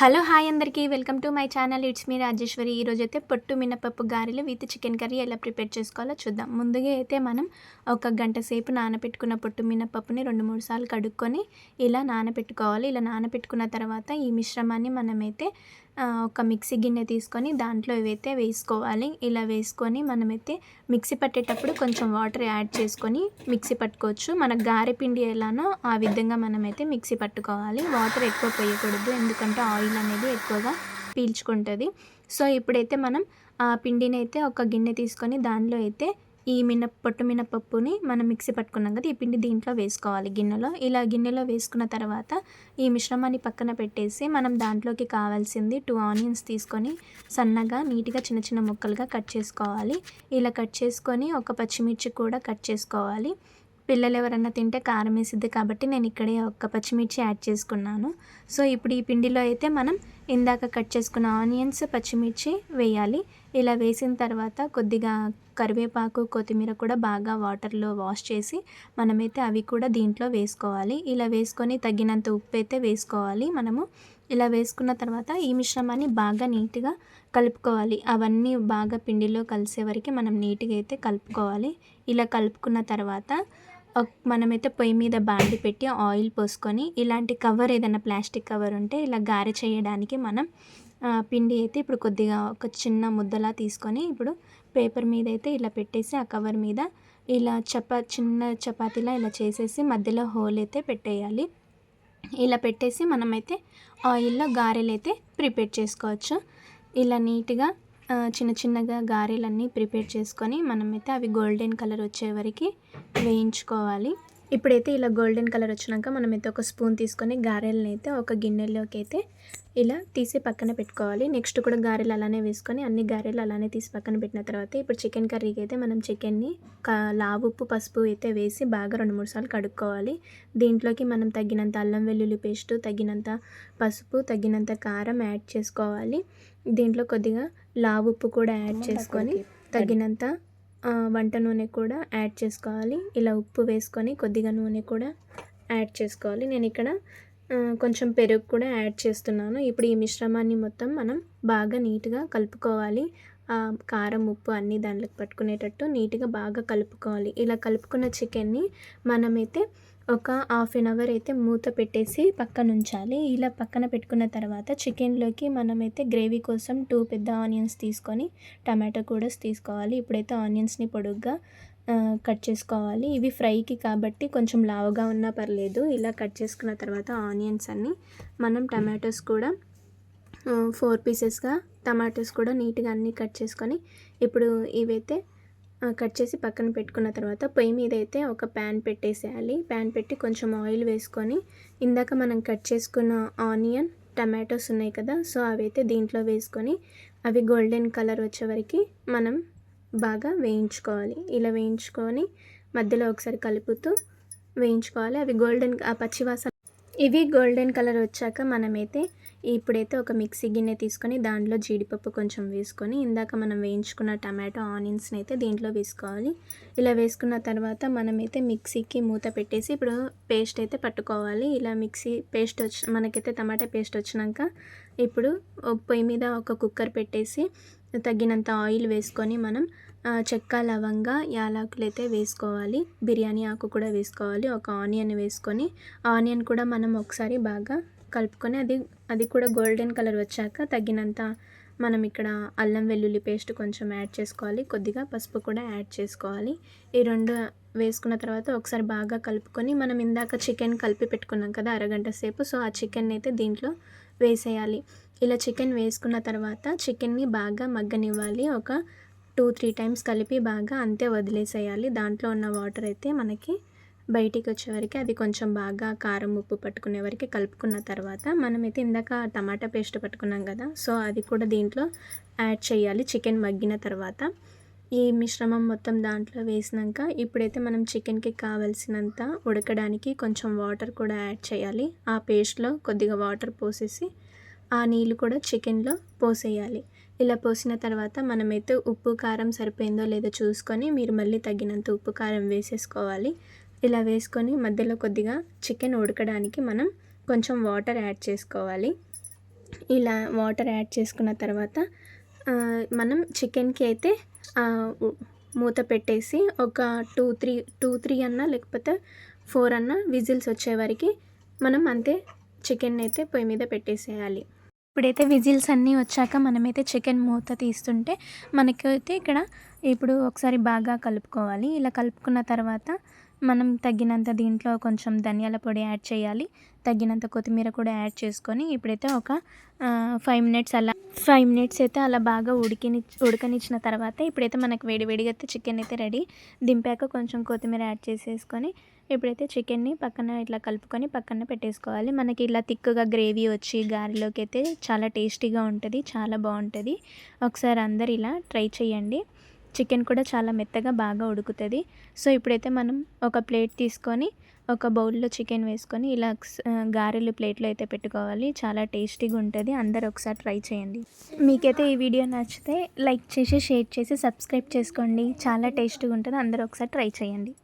Hello! Hi అందరికీ. Welcome to my channel. It's me Rajeshwari. ఈరోజైతే పొట్టు మినపప్పు గారెలు విత్ చికెన్ కర్రీ ఎలా ప్రిపేర్ చేసుకోవాలో చూద్దాం. ముందుగా అయితే మనం ఒక గంట సేపు నానబెట్టుకున్న పొట్టు మినపప్పుని 2, 3 సార్లు కడుక్కొని ఇలా నానబెట్టుకోవాలి. ఇలా నానబెట్టుకున్న తర్వాత ఈ మిశ్రమాన్ని మనమైతే ఒక మిక్సీ గిన్నె తీసుకొని దాంట్లో ఇవైతే వేసుకోవాలి. ఇలా వేసుకొని మనమైతే మిక్సీ పట్టేటప్పుడు కొంచెం వాటర్ యాడ్ చేసుకొని మిక్సీ పట్టుకోవచ్చు. మన గారె పిండి ఎలానో ఆ విధంగా మనమైతే మిక్సీ పట్టుకోవాలి. వాటర్ ఎక్కువ పోయకూడదు, ఎందుకంటే ఆయిల్ అనేది ఎక్కువగా పీల్చుకుంటుంది. సో ఇప్పుడైతే మనం ఆ పిండిని అయితే ఒక గిన్నె తీసుకొని దానిలో అయితే ఈ పొట్టు మినపప్పుని మనం మిక్సీ పట్టుకున్నాం కదా, ఈ పిండి దీంట్లో వేసుకోవాలి గిన్నెలో. ఇలా గిన్నెలో వేసుకున్న తర్వాత ఈ మిశ్రమాన్ని పక్కన పెట్టేసి మనం దాంట్లోకి కావాల్సింది 2 ఆనియన్స్ తీసుకొని సన్నగా నీట్గా చిన్న చిన్న ముక్కలుగా కట్ చేసుకోవాలి. ఇలా కట్ చేసుకొని ఒక పచ్చిమిర్చి కూడా కట్ చేసుకోవాలి. పిల్లలు ఎవరన్నా తింటే కారం వేసిద్ది కాబట్టి నేను ఇక్కడే ఒక్క పచ్చిమిర్చి యాడ్ చేసుకున్నాను. సో ఇప్పుడు ఈ పిండిలో అయితే మనం ఇందాక కట్ చేసుకున్న ఆనియన్స్, పచ్చిమిర్చి వేయాలి. ఇలా వేసిన తర్వాత కొద్దిగా కరివేపాకు, కొత్తిమీర కూడా బాగా వాటర్లో వాష్ చేసి మనమైతే అవి కూడా దీంట్లో వేసుకోవాలి. ఇలా వేసుకొని తగినంత ఉప్పు అయితే వేసుకోవాలి మనము. ఇలా వేసుకున్న తర్వాత ఈ మిశ్రమాన్ని బాగా నీట్గా కలుపుకోవాలి. అవన్నీ బాగా పిండిలో కలిసే వరకు మనం నీట్గా అయితే కలుపుకోవాలి. ఇలా కలుపుకున్న తర్వాత మనమైతే పొయ్యి మీద బాండి పెట్టి ఆయిల్ పోసుకొని ఇలాంటి కవర్ ఏదైనా ప్లాస్టిక్ కవర్ ఉంటే ఇలా గారె చేయడానికి మనం పిండి అయితే ఇప్పుడు కొద్దిగా ఒక చిన్న ముద్దలా తీసుకొని ఇప్పుడు పేపర్ మీద అయితే ఇలా పెట్టేసి ఆ కవర్ మీద ఇలా చిన్న చపాతీలా ఇలా చేసేసి మధ్యలో హోల్ అయితే పెట్టేయాలి. ఇలా పెట్టేసి మనమైతే ఆయిల్లో గారెలు అయితే ప్రిపేర్ చేసుకోవచ్చు. ఇలా నీట్గా చిన్న చిన్నగా గారెలన్నీ ప్రిపేర్ చేసుకొని మనమైతే అవి గోల్డెన్ కలర్ వచ్చే వరకు వేయించుకోవాలి. ఇప్పుడైతే ఇలా గోల్డెన్ కలర్ వచ్చినాక మనమైతే ఒక స్పూన్ తీసుకొని గారెలను అయితే ఒక గిన్నెలోకి అయితే ఇలా తీసి పక్కన పెట్టుకోవాలి. నెక్స్ట్ కూడా గారెలు అలానే వేసుకొని అన్ని గారెలు అలానే తీసి పక్కన పెట్టిన తర్వాత ఇప్పుడు చికెన్ కర్రీకి అయితే మనం చికెన్ని లావు ఉప్పు, పసుపు అయితే వేసి బాగా 2, 3 సార్లు కడుక్కోవాలి. దీంట్లోకి మనం తగినంత అల్లం వెల్లుల్లి పేస్టు, తగినంత పసుపు, తగినంత కారం యాడ్ చేసుకోవాలి. దీంట్లో కొద్దిగా లావు ఉప్పు కూడా యాడ్ చేసుకొని తగినంత వంట నూనె కూడా యాడ్ చేసుకోవాలి. ఇలా ఉప్పు వేసుకొని కొద్దిగా నూనె కూడా యాడ్ చేసుకోవాలి. నేను ఇక్కడ కొంచెం పెరుగు కూడా యాడ్ చేస్తున్నాను. ఇప్పుడు ఈ మిశ్రమాన్ని మొత్తం మనం బాగా నీట్గా కలుపుకోవాలి. కారం, ఉప్పు అన్నీ దాంట్లోకి పట్టుకునేటట్టు నీట్గా బాగా కలుపుకోవాలి. ఇలా కలుపుకున్న చికెన్ని మనమైతే ఒక 1/2 అవర్ అయితే మూత పెట్టేసి పక్కన ఉంచాలి. ఇలా పక్కన పెట్టుకున్న తర్వాత చికెన్లోకి మనమైతే గ్రేవీ కోసం 2 పెద్ద ఆనియన్స్ తీసుకొని టమాటో కూడా తీసుకోవాలి. ఇప్పుడైతే ఆనియన్స్ని పొడుగ్గా కట్ చేసుకోవాలి. ఇవి ఫ్రైకి కాబట్టి కొంచెం లావుగా ఉన్నా పర్లేదు. ఇలా కట్ చేసుకున్న తర్వాత ఆనియన్స్ అన్నీ మనం టమాటోస్ కూడా 4 పీసెస్గా టమాటోస్ కూడా నీట్గా అన్నీ కట్ చేసుకొని ఇప్పుడు ఇవైతే కట్ చేసి పక్కన పెట్టుకున్న తర్వాత పొయ్యి మీద అయితే ఒక ప్యాన్ పెట్టేసేయాలి. ప్యాన్ పెట్టి కొంచెం ఆయిల్ వేసుకొని ఇందాక మనం కట్ చేసుకున్న ఆనియన్, టమాటోస్ ఉన్నాయి కదా, సో అవైతే దీంట్లో వేసుకొని అవి గోల్డెన్ కలర్ వచ్చే వరకు మనం బాగా వేయించుకోవాలి. ఇలా వేయించుకొని మధ్యలో ఒకసారి కలుపుతూ వేయించుకోవాలి. అవి ఇవి గోల్డెన్ కలర్ వచ్చాక మనమైతే ఇప్పుడైతే ఒక మిక్సీ గిన్నె తీసుకొని దాంట్లో జీడిపప్పు కొంచెం వేసుకొని ఇందాక మనం వేయించుకున్న టమాటో, ఆనియన్స్ని అయితే దీంట్లో వేసుకోవాలి. ఇలా వేసుకున్న తర్వాత మనమైతే మిక్సీకి మూత పెట్టేసి ఇప్పుడు పేస్ట్ అయితే పట్టుకోవాలి. ఇలా మిక్సీ పేస్ట్ మనకైతే టమాటా పేస్ట్ వచ్చినాక ఇప్పుడు పొయ్యి మీద ఒక కుక్కర్ పెట్టేసి తగినంత ఆయిల్ వేసుకొని మనం చెక్క, లవంగ, యాలకులు అయితే వేసుకోవాలి. బిర్యానీ ఆకు కూడా వేసుకోవాలి. ఒక ఆనియన్ వేసుకొని ఆనియన్ కూడా మనం ఒకసారి బాగా కలుపుకొని అది కూడా గోల్డెన్ కలర్ వచ్చాక తగినంత మనం ఇక్కడ అల్లం వెల్లుల్లి పేస్ట్ కొంచెం యాడ్ చేసుకోవాలి. కొద్దిగా పసుపు కూడా యాడ్ చేసుకోవాలి. ఈ 2 వేసుకున్న తర్వాత ఒకసారి బాగా కలుపుకొని మనం ఇందాక చికెన్ కలిపి పెట్టుకున్నాం కదా అరగంట సేపు, సో ఆ చికెన్ అయితే దీంట్లో వేసేయాలి. ఇలా చికెన్ వేసుకున్న తర్వాత చికెన్ని బాగా మగ్గనివ్వాలి. ఒక 2-3 టైమ్స్ కలిపి బాగా అంతే వదిలేసేయాలి. దాంట్లో ఉన్న వాటర్ అయితే మనకి బయటికి వచ్చే వరకు అది కొంచెం బాగా కారం, ఉప్పు పట్టుకునే వరకు కలుపుకున్న తర్వాత మనమైతే ఇందాక టమాటా పేస్ట్ పట్టుకున్నాం కదా, సో అది కూడా దీంట్లో యాడ్ చేయాలి. చికెన్ మగ్గిన తర్వాత ఈ మిశ్రమం మొత్తం దాంట్లో వేసినాక ఇప్పుడైతే మనం చికెన్కి కావాల్సినంత ఉడకడానికి కొంచెం వాటర్ కూడా యాడ్ చేయాలి. ఆ పేస్ట్లో కొద్దిగా వాటర్ పోసేసి ఆ నీళ్ళు కూడా చికెన్లో పోసేయాలి. ఇలా పోసిన తర్వాత మనమైతే ఉప్పు, కారం సరిపోయిందో లేదో చూసుకొని మీరు మళ్ళీ తగినంత ఉప్పు, కారం వేసేసుకోవాలి. ఇలా వేసుకొని మధ్యలో కొద్దిగా చికెన్ ఉడకడానికి మనం కొంచెం వాటర్ యాడ్ చేసుకోవాలి. ఇలా వాటర్ యాడ్ చేసుకున్న తర్వాత మనం చికెన్కి అయితే మూత పెట్టేసి ఒక 2-3 అన్నా లేకపోతే 4 అన్నా విజిల్స్ వచ్చే వరకు మనం అంతే చికెన్ అయితే పొయ్యి మీద పెట్టేసేయాలి. ఇప్పుడైతే విజిల్స్ అన్నీ వచ్చాక మనమైతే చికెన్ మూత తీస్తుంటే మనకైతే ఇక్కడ ఇప్పుడు ఒకసారి బాగా కలుపుకోవాలి. ఇలా కలుపుకున్న తర్వాత మనం తగినంత దీంట్లో కొంచెం ధనియాల పొడి యాడ్ చేయాలి. తగినంత కొత్తిమీర కూడా యాడ్ చేసుకొని ఇప్పుడైతే ఒక 5 మినిట్స్ అయితే అలా బాగా ఉడకనిచ్చిన తర్వాత ఇప్పుడైతే మనకు వేడివేడిగా అయితే చికెన్ అయితే రెడీ. దింపాక కొంచెం కొత్తిమీర యాడ్ చేసేసుకొని ఇప్పుడైతే చికెన్ని పక్కన ఇట్లా కలుపుకొని పక్కన పెట్టేసుకోవాలి. మనకి ఇలా తిక్కుగా గ్రేవీ వచ్చి గారెలోకి అయితే చాలా టేస్టీగా ఉంటుంది, చాలా బాగుంటుంది. ఒకసారి అందరు ఇలా ట్రై చేయండి. చికెన్ కూడా చాలా మెత్తగా బాగా ఉడుకుతుంది. సో ఇప్పుడైతే మనం ఒక ప్లేట్ తీసుకొని ఒక బౌల్లో చికెన్ వేసుకొని ఇలా గారెలు ప్లేట్లో అయితే పెట్టుకోవాలి. చాలా టేస్టీగా ఉంటుంది. అందరు ఒకసారి ట్రై చేయండి. మీకైతే ఈ వీడియో నచ్చితే లైక్ చేసి షేర్ చేసి సబ్స్క్రైబ్ చేసుకోండి. చాలా టేస్టీగా ఉంటుంది. అందరూ ఒకసారి ట్రై చేయండి.